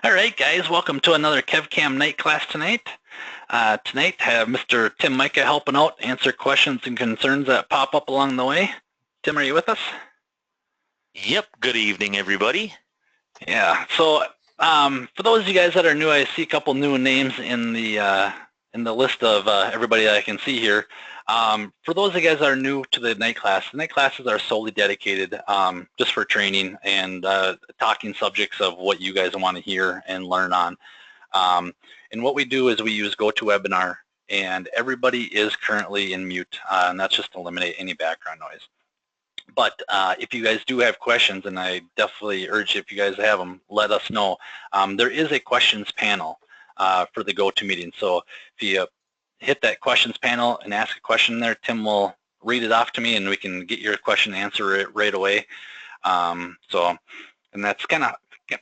All right, guys, welcome to another KevCAM night class tonight. Tonight, I have Mr. Tim Micah helping out, answer questions and concerns that pop up along the way. Tim, are you with us? Yep, good evening, everybody. Yeah, so for those of you guys that are new, I see a couple new names in the list of everybody that I can see here. For those of you guys that are new to the night classes are solely dedicated just for training and talking subjects of what you guys want to hear and learn on. And what we do is we use GoToWebinar, and everybody is currently in mute, and that's just to eliminate any background noise. But if you guys do have questions, and I definitely urge if you guys have them, let us know. There is a questions panel for the GoToMeeting. So if you hit that questions panel and ask a question there, Tim will read it off to me, and we can get your question and answer it right away. And that's kind of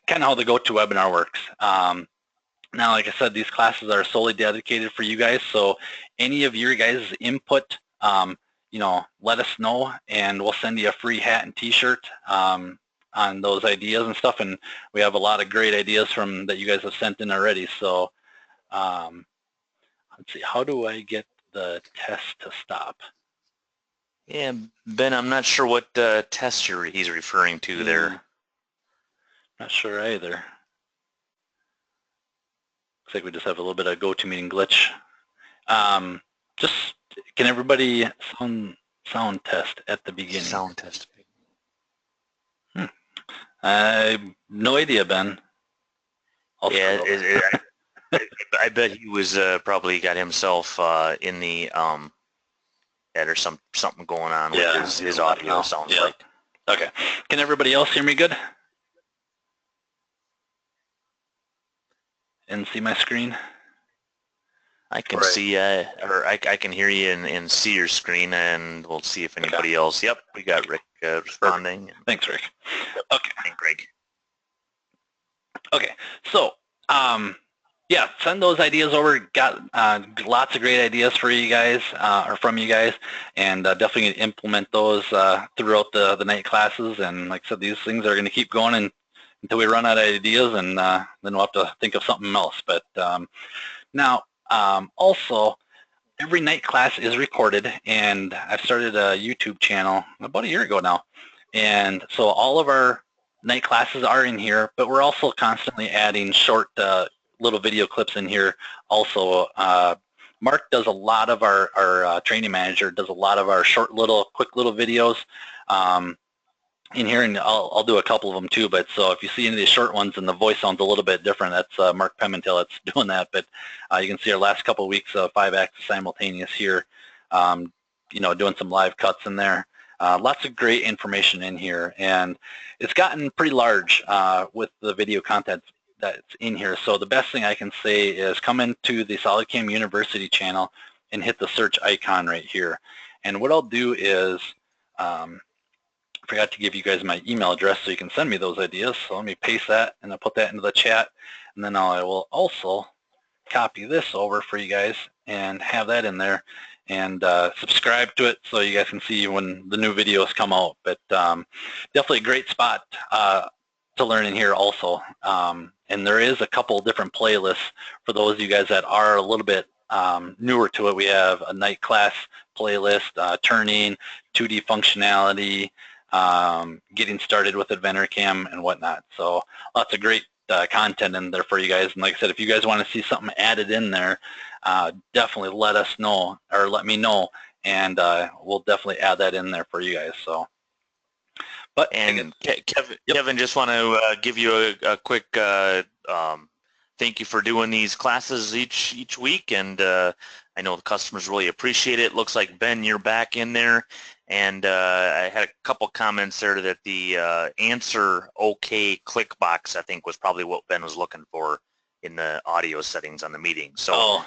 how the GoToWebinar works. Now, like I said, these classes are solely dedicated for you guys. So any of your guys' input, let us know, and we'll send you a free hat and T-shirt on those ideas and stuff. And we have a lot of great ideas that you guys have sent in already. So let's see, how do I get the test to stop? Yeah, Ben, I'm not sure what test he's referring to there. Not sure either. Looks like we just have a little bit of GoToMeeting glitch. Can everybody sound test at the beginning? Sound test. I have no idea, Ben. I bet he was probably got himself in the head or something going on with his audio. Sounds like. Okay. Can everybody else hear me good? And see my screen? I can see, or I can hear you and see your screen, and we'll see if anybody else. Yep, we got Rick responding. Perfect. Thanks, Rick. Okay. And Greg. Okay, so send those ideas over. Got lots of great ideas for you guys, or from you guys, and definitely going to implement those throughout the night classes. And like I said, these things are going to keep going until we run out of ideas, and then we'll have to think of something else. But now, also, every night class is recorded, and I've started a YouTube channel about a year ago now. And so all of our night classes are in here, but we're also constantly adding short little video clips in here. Also, Mark does a lot of our training manager does a lot of our short quick little videos in here, and I'll do a couple of them too. But so if you see any of these short ones and the voice sounds a little bit different, that's Mark Pimentel that's doing that. But you can see our last couple of weeks of 5-axis simultaneous here, doing some live cuts in there. Lots of great information in here, and it's gotten pretty large with the video content that's in here. So the best thing I can say is come into the SolidCAM University channel and hit the search icon right here. And what I'll do is, I forgot to give you guys my email address so you can send me those ideas. So let me paste that, and I'll put that into the chat. And then I will also copy this over for you guys and have that in there, and subscribe to it so you guys can see when the new videos come out. But definitely a great spot to learn in here also. And there is a couple different playlists for those of you guys that are a little bit newer to it. We have a night class playlist, turning, 2D functionality, getting started with AdventureCAM and whatnot. So lots of great content in there for you guys. And like I said, if you guys want to see something added in there, definitely let us know, or let me know, and we'll definitely add that in there for you guys. So, but and Kevin, just want to give you a quick thank you for doing these classes each week, and I know the customers really appreciate it. Looks like Ben, you're back in there. And I had a couple comments there that the answer OK click box, I think, was probably what Ben was looking for in the audio settings on the meeting. So,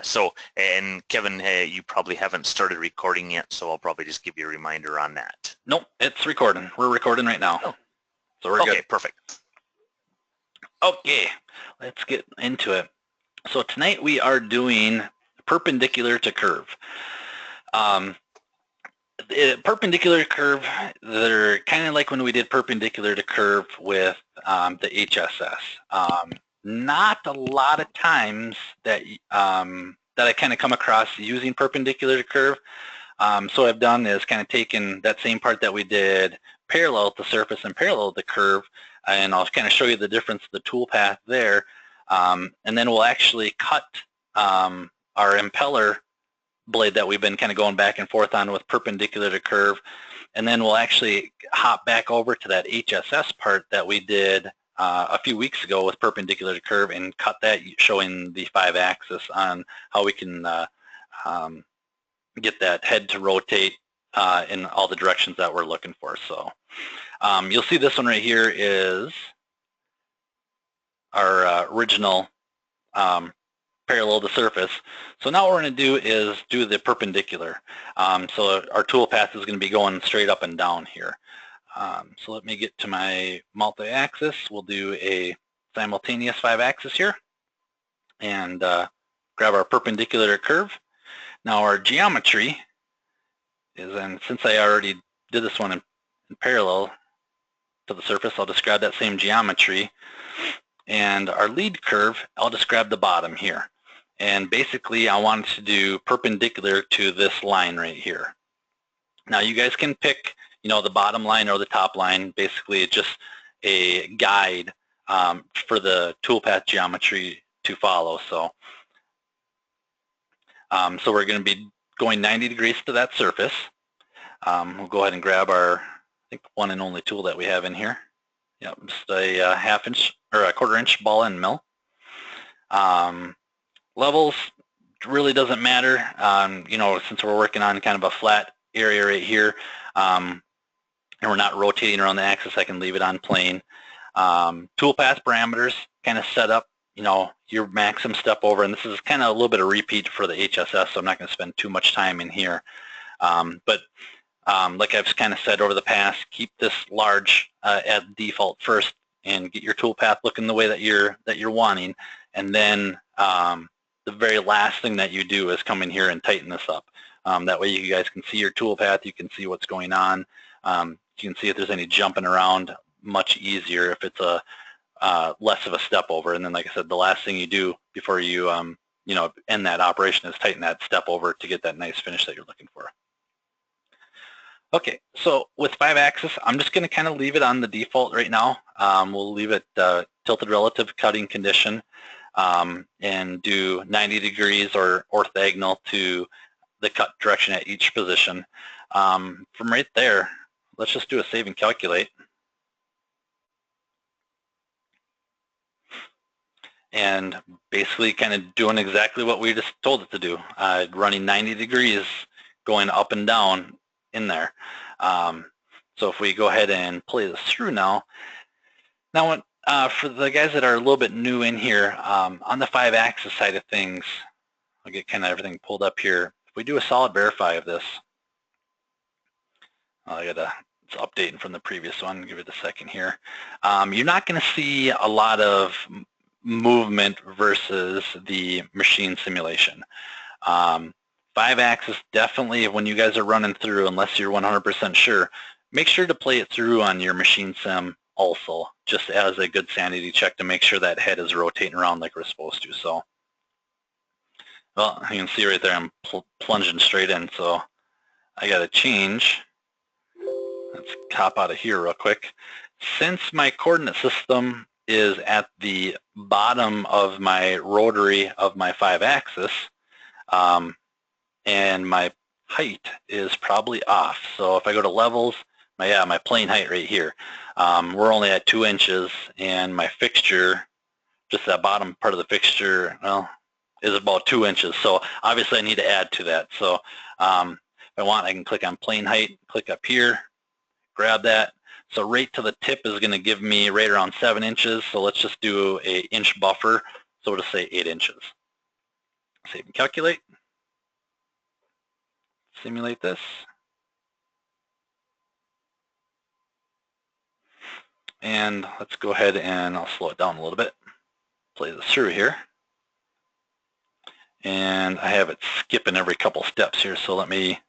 so, and Kevin, hey, you probably haven't started recording yet, so I'll probably just give you a reminder on that. Nope, it's recording. We're recording right now. Oh. So we're good. Okay, perfect. Okay, let's get into it. So tonight we are doing perpendicular to curve. Perpendicular to curve, they're kind of like when we did perpendicular to curve with the HSS. Not a lot of times that that I kind of come across using perpendicular to curve. So what I've done is kind of taken that same part that we did parallel to surface and parallel to curve, and I'll kind of show you the difference of the tool path there, and then we'll actually cut our impeller blade that we've been kind of going back and forth on with perpendicular to curve, and then we'll actually hop back over to that HSS part that we did a few weeks ago with perpendicular to curve and cut that, showing the 5-axis on how we can get that head to rotate in all the directions that we're looking for. So you'll see this one right here is our original parallel to surface. So now what we're going to do is do the perpendicular. So our tool path is going to be going straight up and down here. So let me get to my multi-axis. We'll do a simultaneous 5-axis here and grab our perpendicular curve. Now our geometry is, and since I already did this one in parallel to the surface, I'll just grab that same geometry. And our lead curve, I'll just grab the bottom here. And basically I want to do perpendicular to this line right here. Now you guys can pick, you know, the bottom line or the top line. Basically it's just a guide for the toolpath geometry to follow. So we're going to be going 90 degrees to that surface. We'll go ahead and grab our, I think, one and only tool that we have in here. Yep, just a 1/2 inch or a 1/4 inch ball end mill. Levels really doesn't matter, you know, since we're working on kind of a flat area right here, and we're not rotating around the axis, I can leave it on plane. Toolpath parameters kind of set up, you know, your maximum step over, and this is kind of a little bit of repeat for the HSS, so I'm not going to spend too much time in here. But like I've kind of said over the past, keep this large at default first and get your toolpath looking the way that you're wanting, and then the very last thing that you do is come in here and tighten this up. That way you guys can see your toolpath, you can see what's going on, you can see if there's any jumping around much easier if it's a less of a step over. And then, like I said, the last thing you do before you you know, end that operation is tighten that step over to get that nice finish that you're looking for. Okay, so with 5-axis, I'm just going to kind of leave it on the default right now. We'll leave it tilted relative cutting condition and do 90 degrees or orthogonal to the cut direction at each position. From right there, let's just do a save and calculate. And basically kind of doing exactly what we just told it to do, running 90 degrees going up and down in there. So if we go ahead and play this through now, for the guys that are a little bit new in here, on the 5-axis side of things, I'll get kind of everything pulled up here. If we do a solid verify of this, it's updating from the previous one, give it a second here. You're not going to see a lot of movement versus the machine simulation. 5-axis, definitely when you guys are running through, unless you're 100% sure, make sure to play it through on your machine sim also, just as a good sanity check to make sure that head is rotating around like we're supposed to. So, well, you can see right there I'm plunging straight in, so I got to change. Let's hop out of here real quick. Since my coordinate system is at the bottom of my rotary of my 5-axis, and my height is probably off. So if I go to levels, my plane height right here, we're only at 2 inches, and my fixture, just that bottom part of the fixture, well, is about 2 inches. So obviously I need to add to that. So if I want, I can click on plane height, click up here, grab that. So right to the tip is going to give me right around 7 inches. So let's just do an inch buffer. So we'll just say 8 inches. Save and calculate. Simulate this. And let's go ahead and I'll slow it down a little bit. Play this through here. And I have it skipping every couple steps here, so let me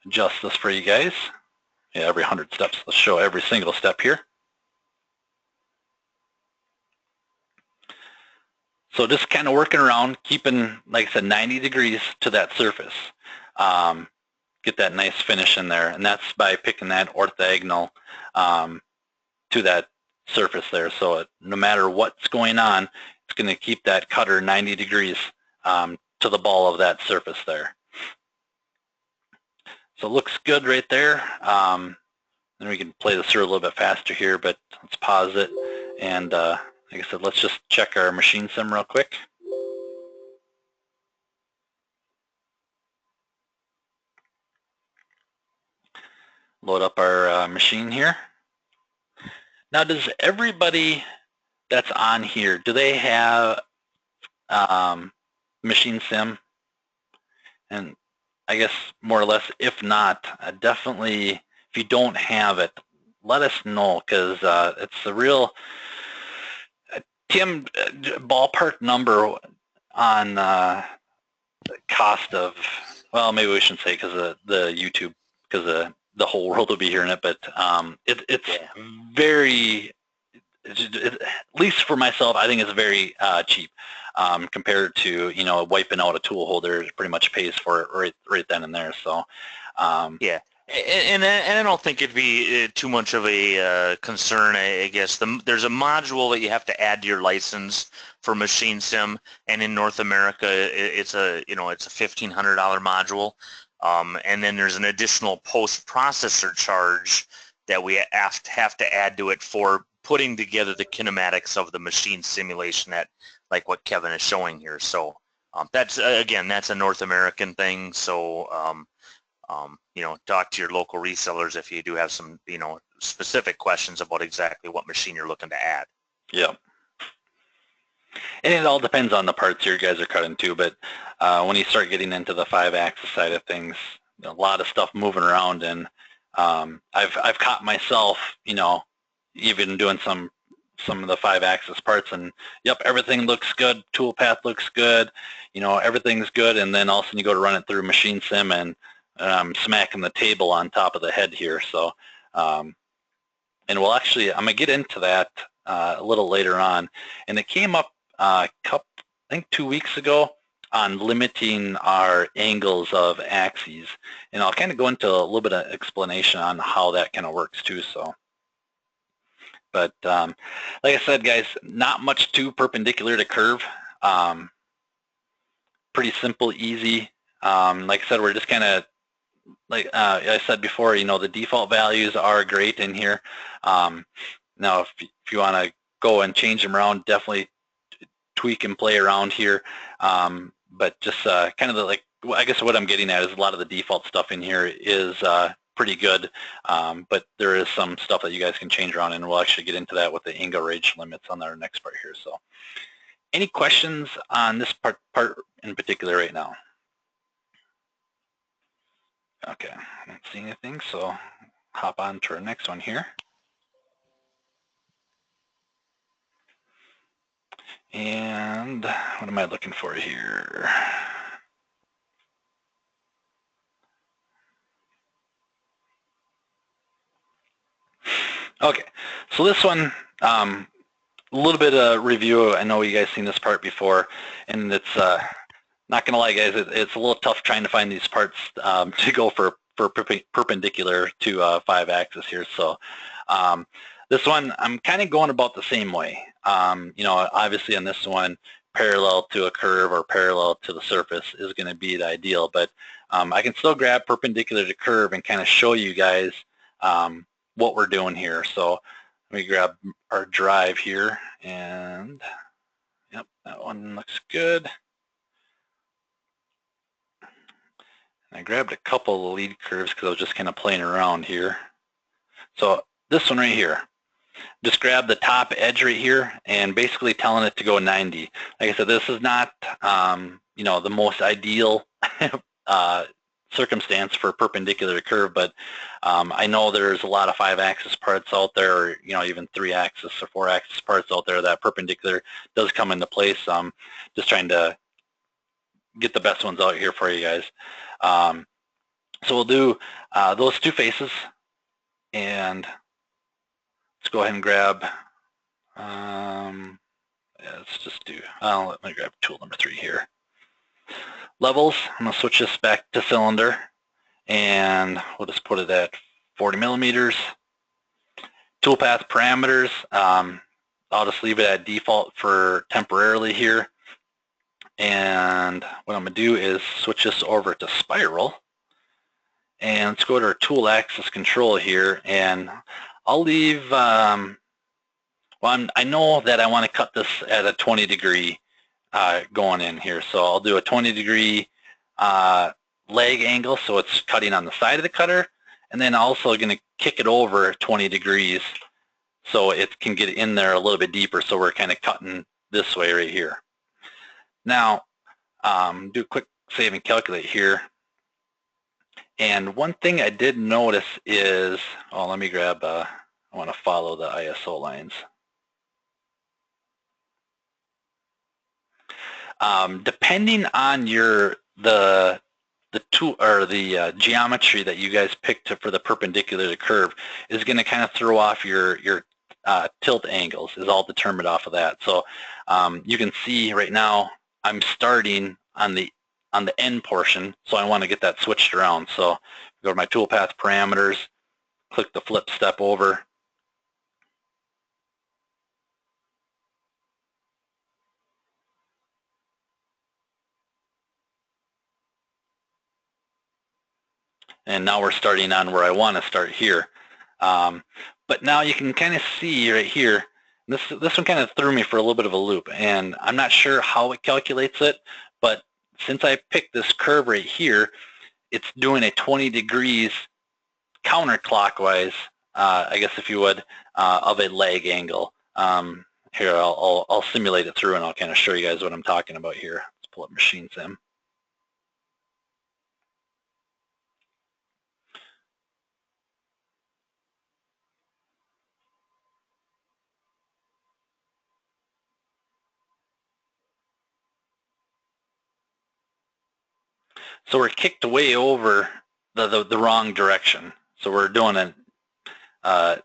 adjust this for you guys. Yeah, every 100 steps. Let's show every single step here. So just kind of working around, keeping, like I said, 90 degrees to that surface. Get that nice finish in there, and that's by picking that orthogonal to that surface there. So no matter what's going on, it's going to keep that cutter 90 degrees to the ball of that surface there. So it looks good right there. Then we can play this through a little bit faster here, but let's pause it. And like I said, let's just check our machine sim real quick. Load up our machine here. Now, does everybody that's on here, do they have machine sim? And I guess more or less, if not, definitely, if you don't have it, let us know, because it's a real, Tim, ballpark number on the cost of, well, maybe we shouldn't say because of the YouTube, because the whole world will be hearing it, but it's very, at least for myself, I think it's very cheap compared to, you know, wiping out a tool holder. It pretty much pays for it right then and there. So yeah. And I don't think it'd be too much of a concern. I guess there's a module that you have to add to your license for Machine Sim, and in North America, it's a $1,500 module, and then there's an additional post-processor charge that we have to add to it for putting together the kinematics of the machine simulation, that like what Kevin is showing here. So that's a North American thing. So talk to your local resellers if you do have some, specific questions about exactly what machine you're looking to add. Yeah. And it all depends on the parts your guys are cutting too, but when you start getting into the 5-axis side of things, a lot of stuff moving around, and I've caught myself, even doing some of the 5-axis parts, and yep, everything looks good, toolpath looks good, everything's good, and then all of a sudden you go to run it through Machine Sim, and smacking the table on top of the head here. So, and I'm going to get into that a little later on. And it came up, I think 2 weeks ago, on limiting our angles of axes. And I'll kind of go into a little bit of explanation on how that kind of works too. So, but like I said, guys, not much too perpendicular to curve. Pretty simple, easy. Like I said, we're just kind of, like I said before, the default values are great in here. Now, if you want to go and change them around, definitely tweak and play around here. But just kind of I guess what I'm getting at is a lot of the default stuff in here is pretty good. But there is some stuff that you guys can change around, and we'll actually get into that with the angle range limits on our next part here. So, any questions on this part in particular right now? Okay, I don't see anything, so hop on to our next one here. And what am I looking for here? Okay, so this one, a little bit of review. I know you guys seen this part before, and it's not gonna lie, guys, it's a little tough trying to find these parts to go for perpendicular to 5-axis here. So this one, I'm kind of going about the same way. Obviously on this one, parallel to a curve or parallel to the surface is going to be the ideal, but I can still grab perpendicular to curve and kind of show you guys what we're doing here. So let me grab our drive here, and yep, that one looks good. I grabbed a couple of lead curves because I was just kind of playing around here. So this one right here, just grab the top edge right here and basically telling it to go 90. Like I said, this is not, the most ideal circumstance for perpendicular curve, but I know there's a lot of 5-axis parts out there, or even 3-axis or 4-axis parts out there that perpendicular does come into place. Just trying to get the best ones out here for you guys. So we'll do those two faces, and let's go ahead and grab, let's just do, let me grab tool number 3 here. Levels, I'm going to switch this back to cylinder, and we'll just put it at 40 millimeters. Toolpath parameters, I'll just leave it at default for temporarily here. And what I'm going to do is switch this over to spiral. And let's go to our tool axis control here, and I'll leave, well, I know that I want to cut this at a 20 degree going in here. So I'll do a 20 degree leg angle, so it's cutting on the side of the cutter, and then also going to kick it over 20 degrees so it can get in there a little bit deeper, so we're kind of cutting this way right here. Now, do a quick save and calculate here. And one thing I did notice is, oh, let me grab, I want to follow the ISO lines. Depending on the tool or the geometry that you guys picked for the perpendicular to the curve is going to kind of throw off your tilt angles, is all determined off of that. So you can see right now I'm starting on the end portion, so I want to get that switched around. So go to my toolpath parameters, click the flip step over, and now we're starting on where I want to start here. But now you can kind of see right here, this one kind of threw me for a little bit of a loop, and I'm not sure how it calculates it, but since I picked this curve right here, it's doing a 20 degrees counterclockwise, I guess if you would, of a leg angle. Here, I'll simulate it through, and I'll kind of show you guys what I'm talking about here. Let's pull up Machine Sim. So we're kicked way over the wrong direction. So we're doing a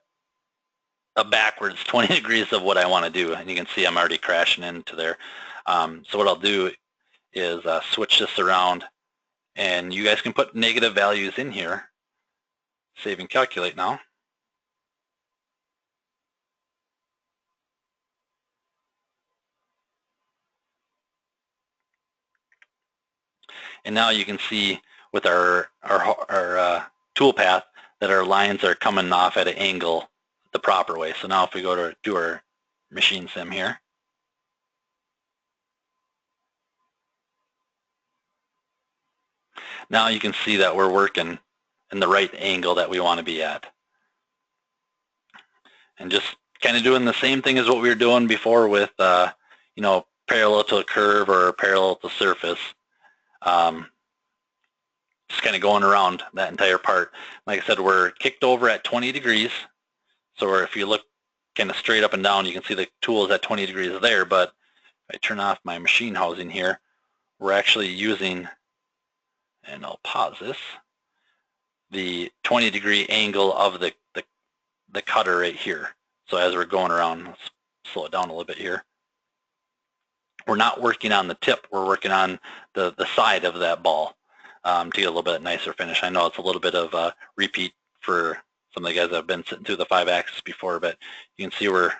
backwards 20 degrees of what I want to do. And you can see I'm already crashing into there. So what I'll do is switch this around. And you guys can put negative values in here. Save and calculate now. And now you can see with our tool path that our lines are coming off at an angle the proper way. So now if we go to do our machine sim here, now you can see that we're working in the right angle that we want to be at. And just kind of doing the same thing as what we were doing before with, you know, parallel to a curve or parallel to surface. Just kind of going around that entire part. Like I said, we're kicked over at 20 degrees. So if you look kind of straight up and down, you can see the tool is at 20 degrees there. But if I turn off my machine housing here, we're actually using, and I'll pause this, the 20 degree angle of the cutter right here. So as we're going around, let's slow it down a little bit here. We're not working on the tip, we're working on the side of that ball to get a little bit nicer finish. I know it's a little bit of a repeat for some of the guys that have been sitting through the 5-axis before, but you can see we're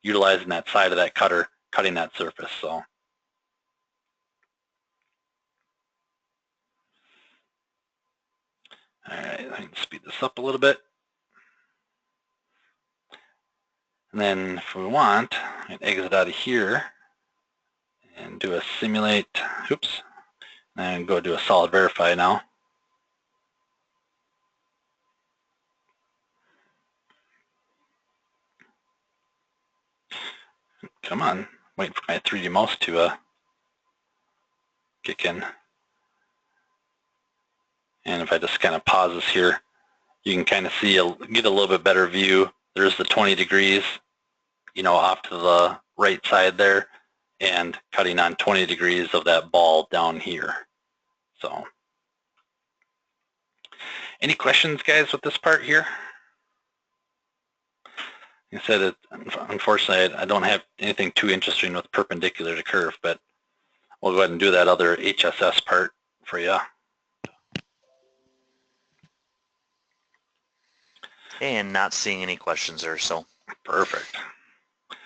utilizing that side of that cutter, cutting that surface. So all right, I can speed this up a little bit. And then if we want, I can exit out of here and do a simulate, oops, and go do a solid verify now. Come on, waiting for my 3D mouse to kick in. And if I just kind of pause this here, you can kind of see, get a little bit better view. There's the 20 degrees, you know, off to the right side there, and cutting on 20 degrees of that ball down here. So Any questions, guys, with this part here? You said unfortunately, I don't have anything too interesting with perpendicular to curve, but we'll go ahead and do that other HSS part for you. And not seeing any questions there, so. Perfect.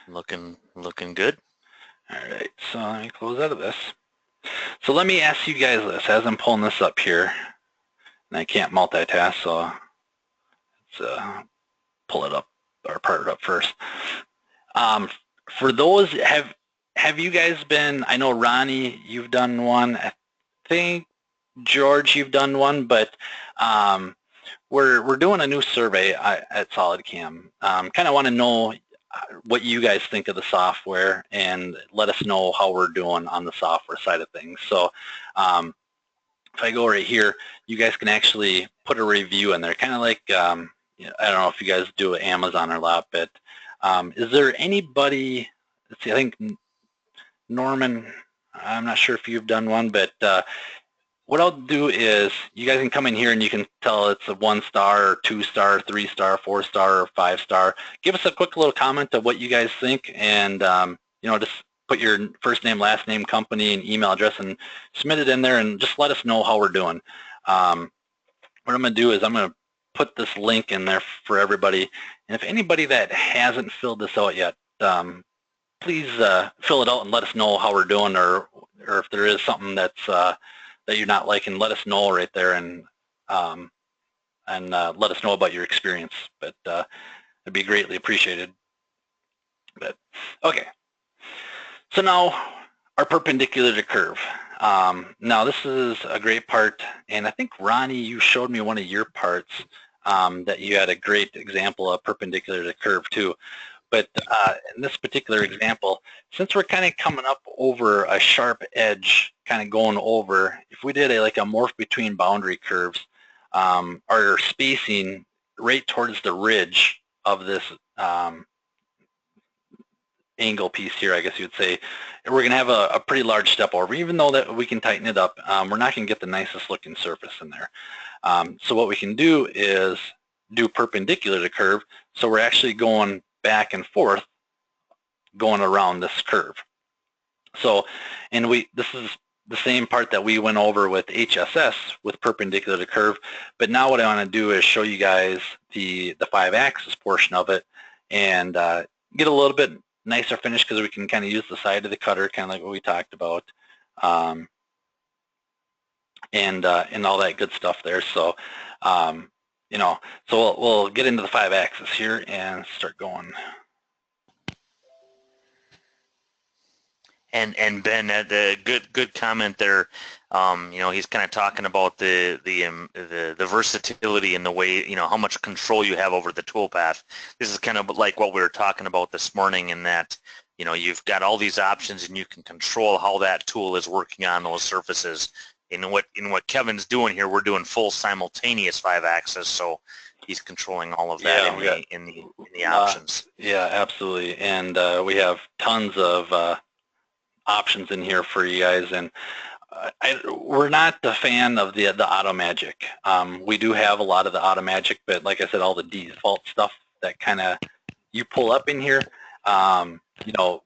Looking good. All right, so let me close out of this. So let me ask you guys this, as I'm pulling this up here, and I can't multitask, so let's pull it up, or part it up first. For those, have you guys been, I know Ronnie, you've done one, I think George, you've done one, but we're doing a new survey at SolidCAM. Kind of want to know what you guys think of the software and let us know how we're doing on the software side of things. So if I go right here, you guys can actually put a review in there, kind of like, I don't know if you guys do Amazon or not, but is there anybody, let's see, I think Norman, I'm not sure if you've done one, but what I'll do is you guys can come in here and you can tell it's a 1-star or 2-star, 3-star, 4-star, or 5-star. Give us a quick little comment of what you guys think, and just put your first name, last name, company, and email address, and submit it in there, and just let us know how we're doing. What I'm going to do is I'm going to put this link in there for everybody, and if anybody that hasn't filled this out yet, please fill it out and let us know how we're doing, or if there is something that's that you're not liking, let us know right there, and let us know about your experience. But it'd be greatly appreciated. But okay, so now our perpendicular to curve. Now this is a great part, and I think Ronnie, you showed me one of your parts that you had a great example of perpendicular to curve too. But in this particular example, since we're kind of coming up over a sharp edge, kind of going over, if we did like a morph between boundary curves, our spacing right towards the ridge of this angle piece here, I guess you would say, we're going to have a pretty large step over. Even though that we can tighten it up, we're not going to get the nicest looking surface in there. So what we can do is do perpendicular to curve, so we're actually going back and forth going around this curve. So, and this is the same part that we went over with HSS with perpendicular to curve, but now what I want to do is show you guys the 5-axis portion of it, and get a little bit nicer finish, because we can kind of use the side of the cutter, kind of like what we talked about, and all that good stuff there. So so we'll get into the 5-axis here and start going. And Ben had a good comment there. He's kind of talking about the versatility and the way, how much control you have over the toolpath. This is kind of like what we were talking about this morning, in that you've got all these options and you can control how that tool is working on those surfaces. In what Kevin's doing here, we're doing full simultaneous 5-axis, so he's controlling all of that in the options. Yeah, absolutely, and we have tons of options in here for you guys, and we're not the fan of the auto magic. We do have a lot of the auto magic, but like I said, all the default stuff that kind of you pull up in here,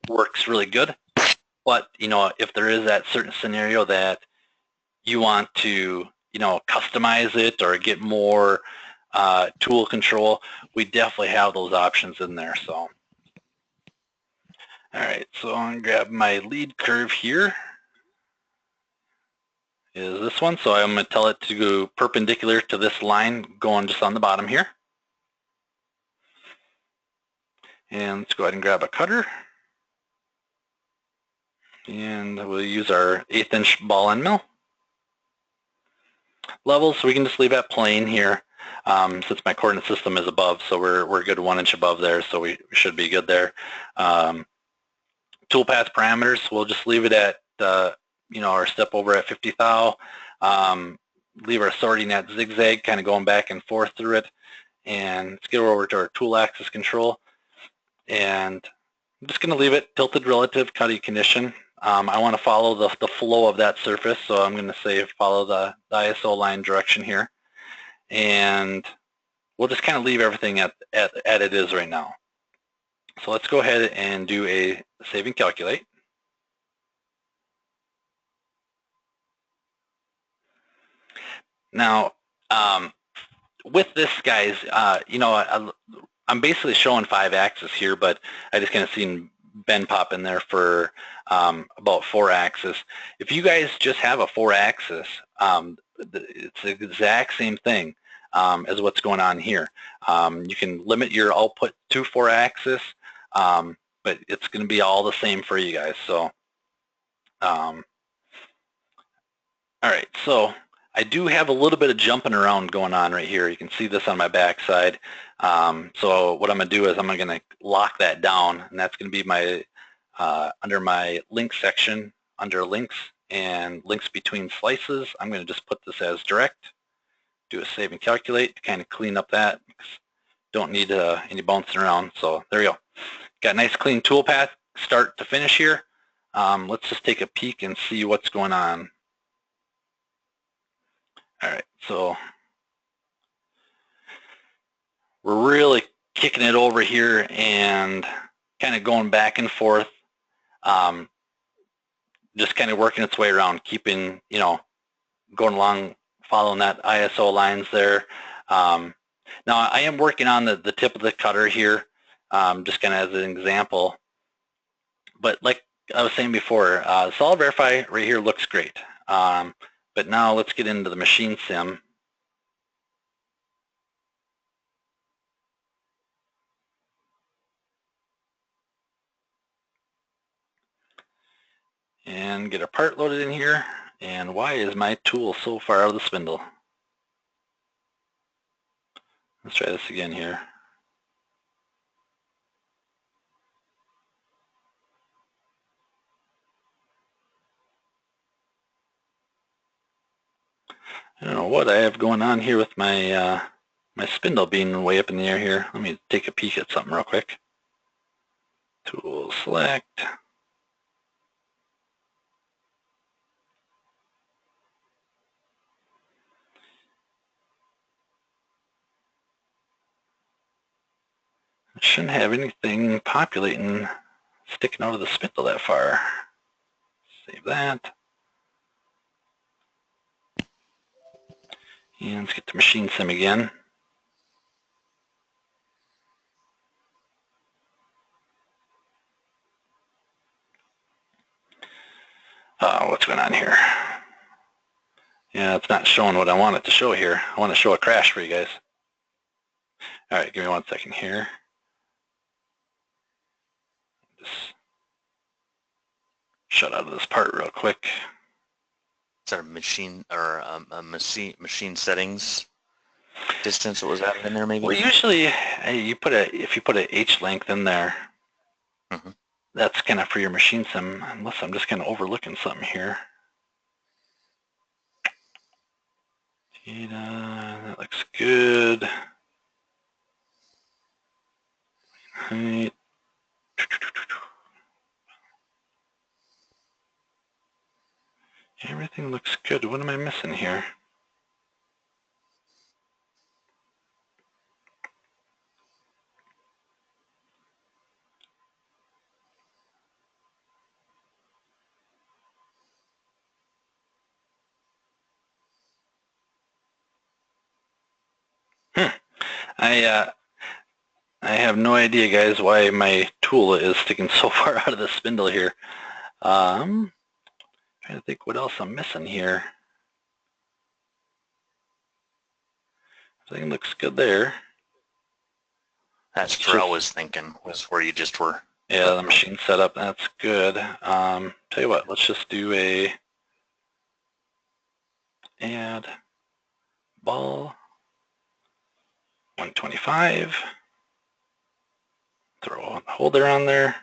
works really good. But if there is that certain scenario that you want to customize it or get more tool control, we definitely have those options in there. So all right, so I'm going to grab my lead curve here. Is this one. So I'm going to tell it to go perpendicular to this line going just on the bottom here. And let's go ahead and grab a cutter. And we'll use our 1/8 inch ball end mill. Levels, we can just leave that plain here, since my coordinate system is above, so we're good 1 inch above there, so we should be good there. Toolpath parameters, we'll just leave it at our step over at 50 thou. Leave our sorting at zigzag, kind of going back and forth through it. And let's get over to our tool axis control. And I'm just going to leave it tilted relative cutting condition. I want to follow the flow of that surface, so I'm going to say follow the ISO line direction here. and we'll just kind of leave everything at it is right now. So let's go ahead and do a save and calculate. Now, with this, guys, you know, I'm basically showing 5 axis here, but I just kind of seen Ben pop in there for about 4 axis. If you guys just have a 4 axis, it's the exact same thing as what's going on here. You can limit your output to 4 axis, but it's going to be all the same for you guys. So, all right, so I do have a little bit of jumping around going on right here. You can see this on my backside. So what I'm going to do is I'm going to lock that down, and that's going to be my under my link section, under links and links between slices. I'm going to just put this as direct, do a save and calculate to kind of clean up that. Don't need any bouncing around. So there you go. Got a nice clean toolpath start to finish here. Let's just take a peek and see what's going on. All right, so we're really kicking it over here and kind of going back and forth, just kind of working its way around, keeping, you know, going along, following that ISO lines there. Now I am working on the tip of the cutter here, just kind of as an example. But like I was saying before, Solid Verify right here looks great. But now let's get into the machine sim. And get a part loaded in here. And why is my tool so far out of the spindle? Let's try this again here. I don't know what I have going on here with my my spindle being way up in the air here. Let me take a peek at something real quick. Tool select. I shouldn't have anything populating, sticking out of the spindle that far. Save that. And let's get the machine sim again. What's going on here? Yeah, it's not showing what I want it to show here. I want to show a crash for you guys. All right, give me 1 second here. Just shut out of this part real quick. Is that a machine or a machine settings distance that was added in there maybe? Well, usually if you put a H length in there, that's kind of for your machine sim, unless I'm just kind of overlooking something here. Data, that looks good. Height. Everything looks good. What am I missing here? I have no idea, guys, why my tool is sticking so far out of the spindle here. Trying to think what else I'm missing here. Everything looks good there. That's what I was thinking, was where you just were. Yeah, the machine setup, that's good. Tell you what, let's just do a add ball 125. Throw a holder on there.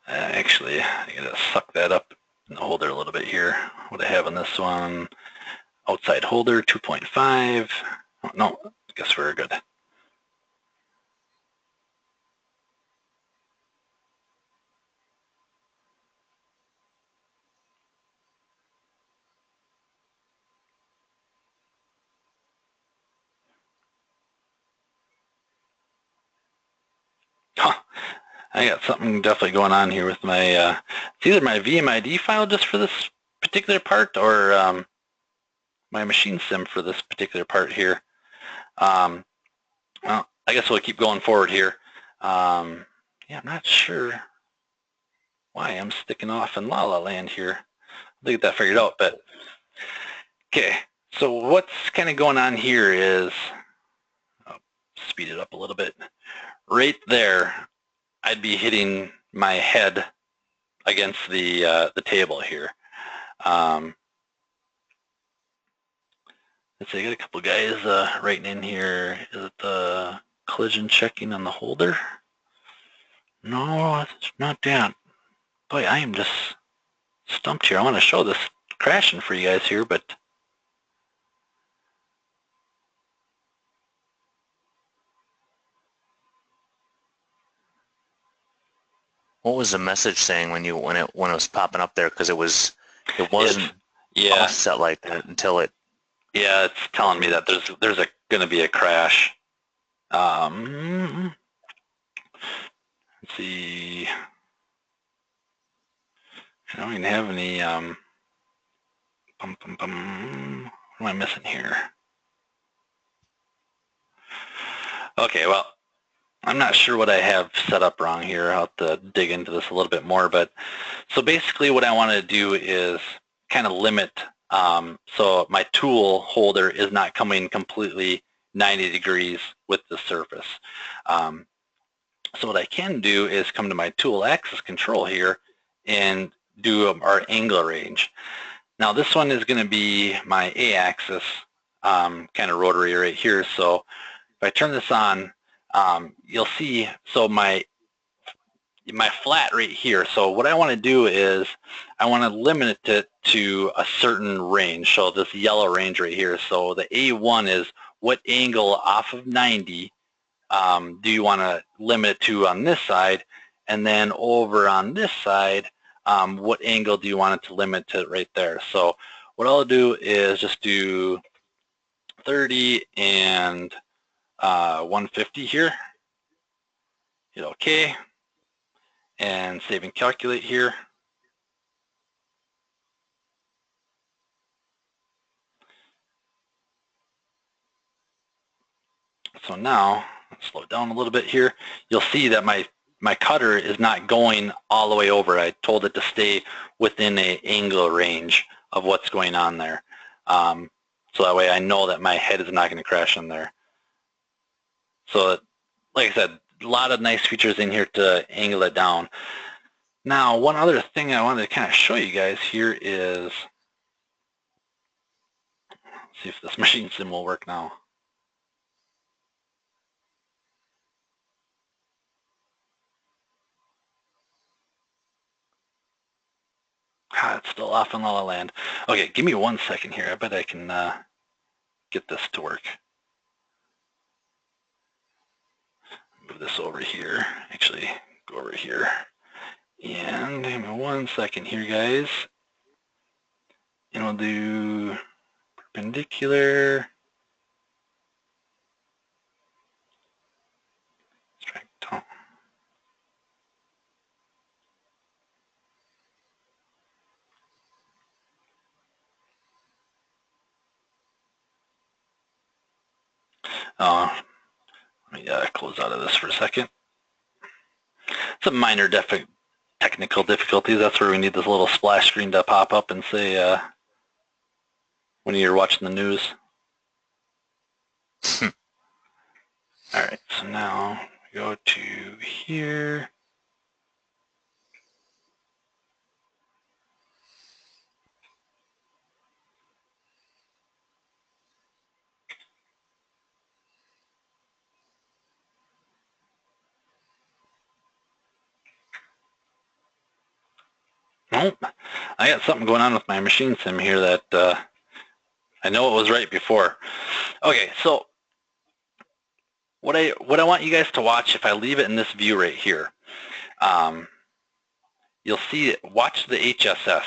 Actually, I gotta suck that up in the holder a little bit here. What I have on this one, outside holder 2.5. Oh, no, I guess we're good. I got something definitely going on here with my, it's either my VMID file just for this particular part or my machine sim for this particular part here. Well, I guess we'll keep going forward here. Yeah, I'm not sure why I'm sticking off in La La Land here. I'll get that figured out, but okay. So what's kind of going on here is, I'll speed it up a little bit. Right there, I'd be hitting my head against the table here. Let's see, I got a couple guys writing in here. Is it the collision checking on the holder? No, it's not that. Boy, I am just stumped here. I want to show this crashing for you guys here, but What was the message saying when it was popping up there? Because it wasn't offset like that until it. Yeah, it's telling me that there's going to be a crash. Let's see. I don't even have any. What am I missing here? Okay, well, I'm not sure what I have set up wrong here. I'll have to dig into this a little bit more. But so basically what I want to do is kind of limit, so my tool holder is not coming completely 90 degrees with the surface. So what I can do is come to my tool axis control here and do our angle range. Now this one is going to be my A-axis kind of rotary right here. So if I turn this on, you'll see, so my flat right here. So what I want to do is I want to limit it to a certain range. So this yellow range right here. So the A1 is what angle off of 90 do you want to limit it to on this side, and then over on this side, what angle do you want it to limit to right there. So what I'll do is just do 30 and 150 here. Hit OK, and save and calculate here. So now, slow it down a little bit here. You'll see that my cutter is not going all the way over. I told it to stay within an angle range of what's going on there. So that way I know that my head is not going to crash in there. So like I said, a lot of nice features in here to angle it down. Now, one other thing I wanted to kind of show you guys here is, let's see if this machine sim will work now. It's still off in La La Land. Okay, give me 1 second here. I bet I can get this to work. Move this over here. Actually, go over here. And give me 1 second here, guys. And we'll do perpendicular. Let me close out of this for a second. Some minor technical difficulties. That's where we need this little splash screen to pop up and say when you're watching the news. All right, so now we go to here. Nope. I got something going on with my machine sim here that I know it was right before. Okay, so what I want you guys to watch, if I leave it in this view right here, you'll see it. Watch the HSS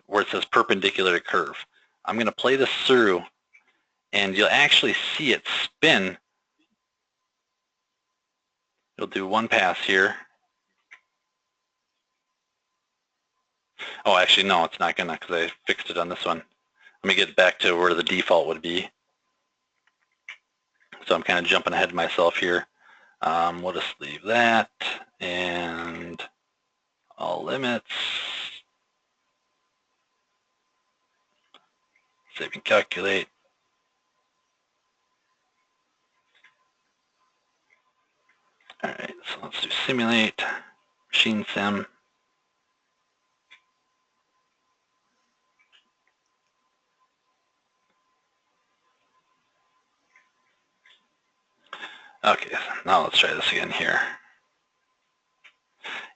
where it says perpendicular to curve. I'm going to play this through, and you'll actually see it spin. You'll do one pass here, Oh, actually, no, it's not gonna, because I fixed it on this one. Let me get back to where the default would be. So I'm kind of jumping ahead of myself here. We'll just leave that, and all limits. Save and calculate. All right, so let's do simulate, machine sim. Okay, now let's try this again here.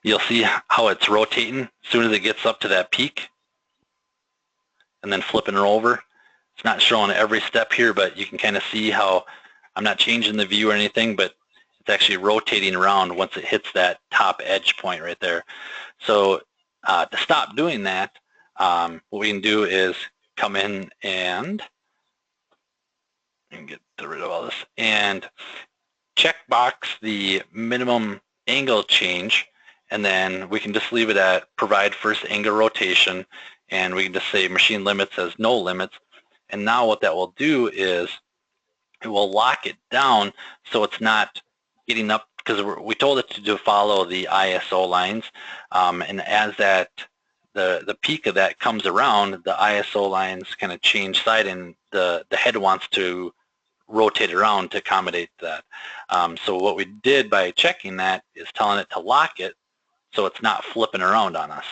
You'll see how it's rotating as soon as it gets up to that peak and then flipping her over. It's not showing every step here, but you can kind of see how I'm not changing the view or anything, but it's actually rotating around once it hits that top edge point right there. So to stop doing that, what we can do is come in and get rid of all this and check box the minimum angle change, and then we can just leave it at provide first angle rotation, and we can just say machine limits as no limits. And now what that will do is it will lock it down so it's not getting up, because we told it to follow the ISO lines, and as that the peak of that comes around, the ISO lines kind of change side, and the head wants to rotate around to accommodate that. So what we did by checking that is telling it to lock it so it's not flipping around on us.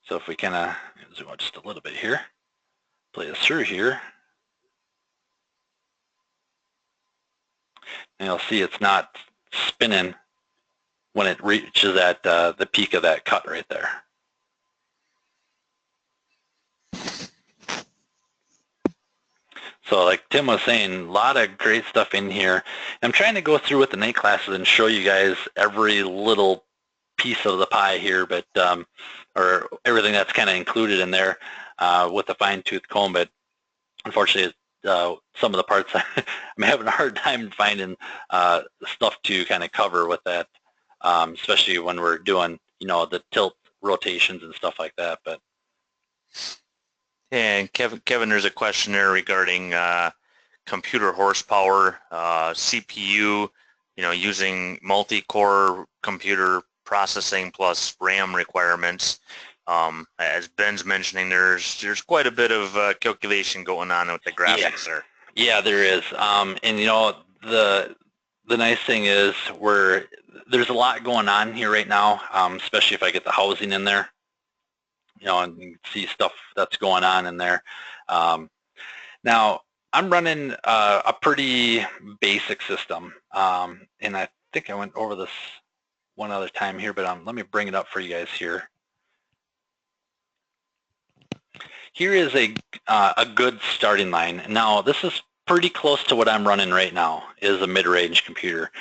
So if we kind of zoom out just a little bit here, play this through here, and you'll see it's not spinning when it reaches at the peak of that cut right there. So like Tim was saying, a lot of great stuff in here. I'm trying to go through with the night classes and show you guys every little piece of the pie here, but or everything that's kind of included in there with a fine-tooth comb. But unfortunately, some of the parts I'm having a hard time finding stuff to kind of cover with that, especially when we're doing, you know, the tilt rotations and stuff like that. But and Kevin, there's a question there regarding computer horsepower, CPU, you know, using multi-core computer processing plus RAM requirements. As Ben's mentioning, there's quite a bit of calculation going on with the graphics there. Yeah, there is. And you know, the nice thing is there's a lot going on here right now, especially if I get the housing in there. You know, and you can see stuff that's going on in there. Now, I'm running a pretty basic system, and I think I went over this one other time here, but let me bring it up for you guys here. Here is a good starting line. Now, this is pretty close to what I'm running right now, is a mid-range computer.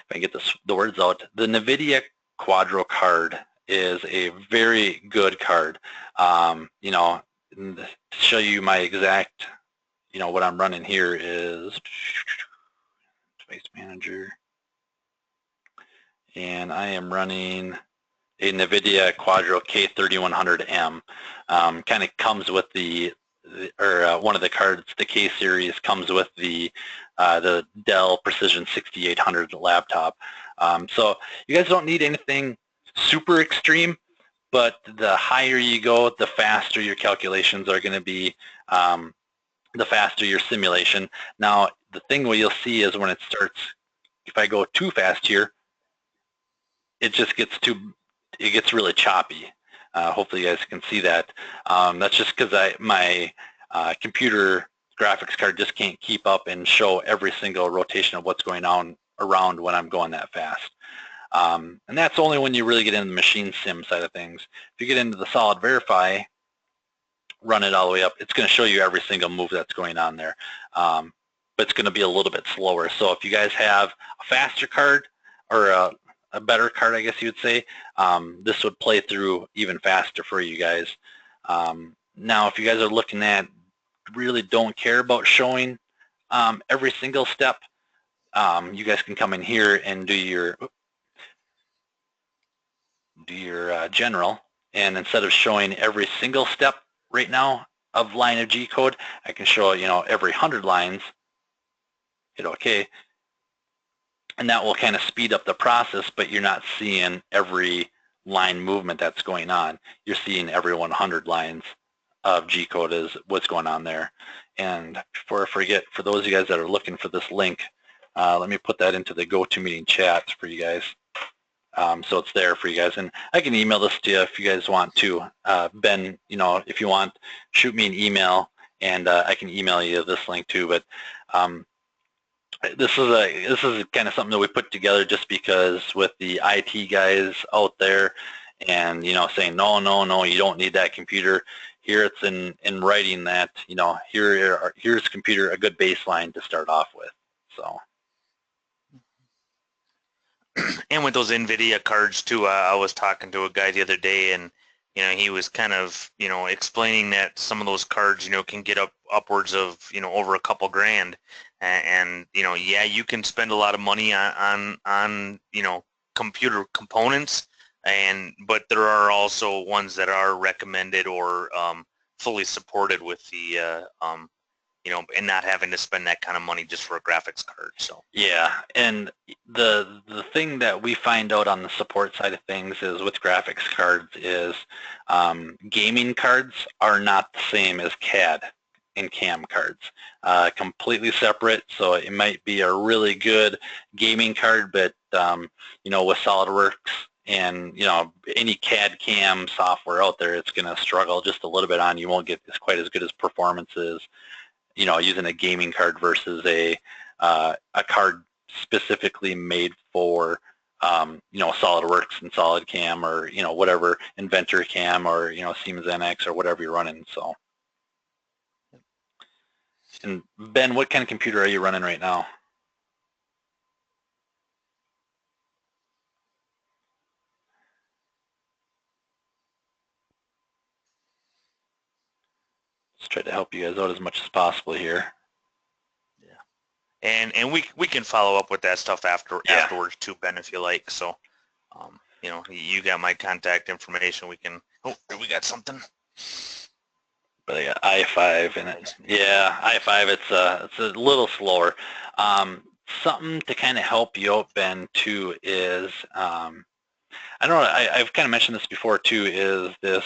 If I can get the words out, the NVIDIA Quadro card is a very good card. You know, to show you my exact, you know, what I'm running here is Space Manager, and I am running a NVIDIA Quadro K3100M. Kind of comes with one of the cards, the K series comes with the Dell Precision 6800 laptop. So you guys don't need anything super extreme, but the higher you go, the faster your calculations are going to be, the faster your simulation. Now, the thing what you'll see is when it starts, if I go too fast here, it just gets really choppy. Hopefully you guys can see that. That's just because my computer graphics card just can't keep up and show every single rotation of what's going on around when I'm going that fast. And that's only when you really get into the machine sim side of things. If you get into the solid verify, run it all the way up, it's going to show you every single move that's going on there. But it's going to be a little bit slower. So if you guys have a faster card or a better card, I guess you would say, this would play through even faster for you guys. Now, if you guys are looking at really don't care about showing every single step, you guys can come in here and do your general, and instead of showing every single step right now of line of G code, I can show every 100 lines. Hit OK, and that will kind of speed up the process, but you're not seeing every line movement that's going on. You're seeing every 100 lines of G code is what's going on there. And before I forget, for those of you guys that are looking for this link, let me put that into the GoToMeeting chat for you guys. So it's there for you guys, and I can email this to you if you guys want to. Ben, if you want, shoot me an email, and I can email you this link too. But this is kind of something that we put together just because with the IT guys out there, and saying no, you don't need that computer. Here it's in writing that here's computer, a good baseline to start off with. So. And with those NVIDIA cards too, I was talking to a guy the other day, and he was kind of explaining that some of those cards can get upwards of over a couple grand, and yeah, you can spend a lot of money on computer components, but there are also ones that are recommended or fully supported with the and not having to spend that kind of money just for a graphics card. So yeah, and the thing that we find out on the support side of things is with graphics cards is gaming cards are not the same as CAD and CAM cards. Completely separate. So it might be a really good gaming card, but with SolidWorks and any CAD CAM software out there, it's going to struggle just a little bit on. You won't get quite as good as performances using a gaming card versus a card specifically made for SolidWorks and SolidCAM or whatever, Inventor Cam or Siemens NX or whatever you're running. So, and Ben, what kind of computer are you running right now? Let's try to help you guys out as much as possible here. Yeah, and we can follow up with that stuff afterwards too, Ben, if you like. So, you got my contact information. We can. Oh, we got something. But I got i5 in it. Yeah, i5. It's a little slower. Something to kind of help you out, Ben, too, is I don't know. I've kind of mentioned this before too. Is this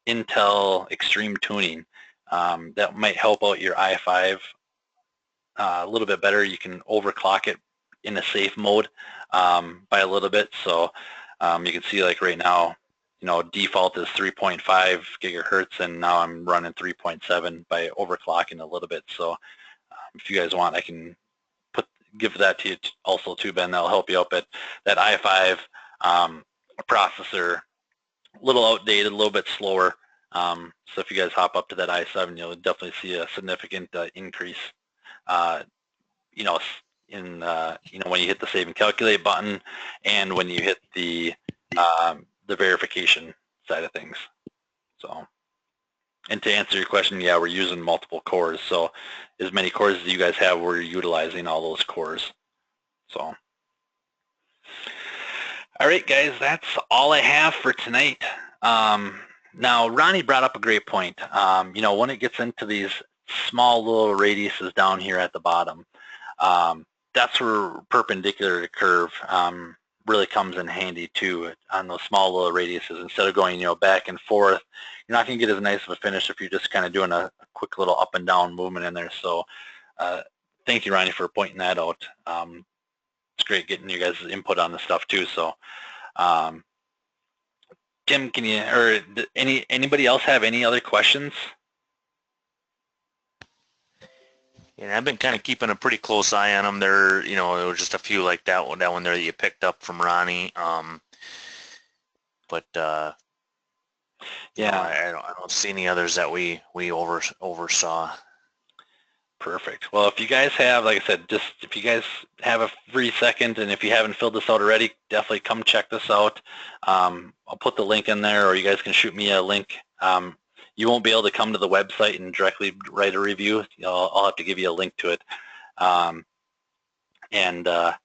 Intel Extreme Tuning that might help out your i5 a little bit better. You can overclock it in a safe mode by a little bit. So you can see like right now, default is 3.5 gigahertz, and now I'm running 3.7 by overclocking a little bit. So if you guys want, I can give that to you also too, Ben. That'll help you out. But that i5 processor, a little outdated, a little bit slower. So if you guys hop up to that i7, you'll definitely see a significant increase. When you hit the save and calculate button, and when you hit the verification side of things. So, and to answer your question, yeah, we're using multiple cores. So, as many cores as you guys have, we're utilizing all those cores. So, all right, guys, that's all I have for tonight. Now, Ronnie brought up a great point. When it gets into these small little radiuses down here at the bottom, that's where perpendicular to curve really comes in handy too on those small little radiuses. Instead of going back and forth, you're not going to get as nice of a finish if you're just kind of doing a quick little up and down movement in there. So thank you, Ronnie, for pointing that out. It's great getting you guys' input on this stuff too. So Tim, can you, or anybody else have any other questions? Yeah, I've been kind of keeping a pretty close eye on them. There were just a few like that one there that you picked up from Ronnie. But yeah, I don't see any others that we oversaw. Perfect. Well, if you guys have, like I said, if you guys have a free second, and if you haven't filled this out already, definitely come check this out. I'll put the link in there, or you guys can shoot me a link. You won't be able to come to the website and directly write a review. I'll have to give you a link to it. and let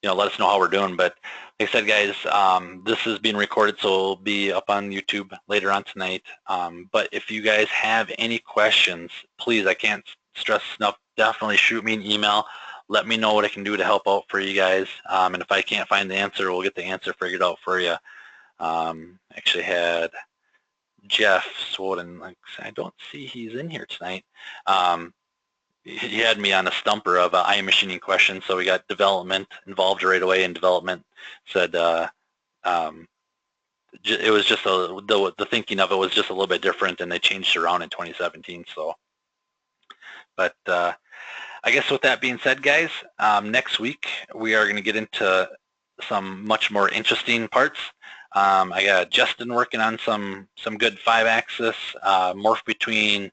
us know how we're doing. But like I said, guys, this is being recorded, so it'll be up on YouTube later on tonight. But if you guys have any questions, please, I can't stress enough, definitely shoot me an email. Let me know what I can do to help out for you guys. And if I can't find the answer, we'll get the answer figured out for you. Actually had Jeff Swoden. I don't see he's in here tonight. He had me on a stumper of iron machining questions, so we got development involved right away. And development said it was just the thinking of it was just a little bit different, and they changed around in 2017. So, but I guess with that being said, guys, next week we are going to get into some much more interesting parts. I got Justin working on some good 5-axis morph between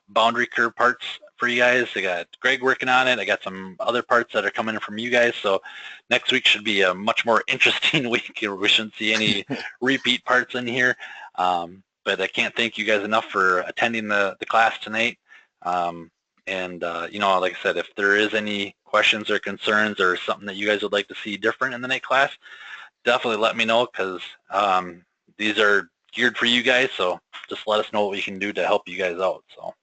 boundary curve parts for you guys. I got Greg working on it. I got some other parts that are coming from you guys. So next week should be a much more interesting week. We shouldn't see any repeat parts in here. But I can't thank you guys enough for attending the class tonight. Like I said, if there is any questions or concerns or something that you guys would like to see different in the night class, definitely let me know, because these are geared for you guys. So just let us know what we can do to help you guys out. So.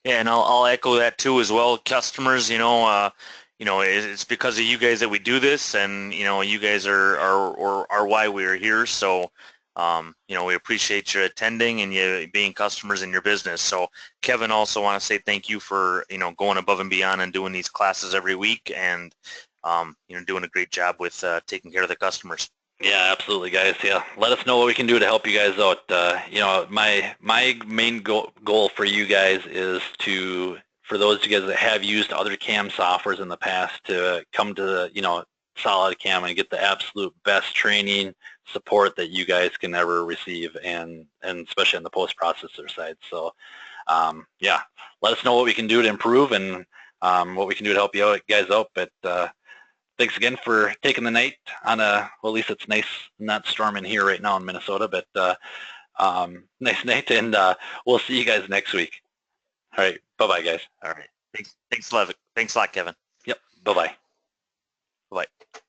Yeah, and I'll echo that too as well. Customers, it's because of you guys that we do this, and you guys are why we are here. So, we appreciate you attending and you being customers in your business. So, Kevin, also want to say thank you for going above and beyond and doing these classes every week, and doing a great job with taking care of the customers. Yeah, absolutely, guys. Yeah, let us know what we can do to help you guys out. My main goal for you guys is for those of you guys that have used other CAM softwares in the past, to come to SolidCAM and get the absolute best training support that you guys can ever receive, and especially on the post-processor side. So, yeah, let us know what we can do to improve, and what we can do to help you guys out. But thanks again for taking the night on well, at least it's nice not storming here right now in Minnesota, but nice night, and we'll see you guys next week. All right, bye-bye, guys. All right, thanks a lot, Kevin. Yep, bye-bye. Bye.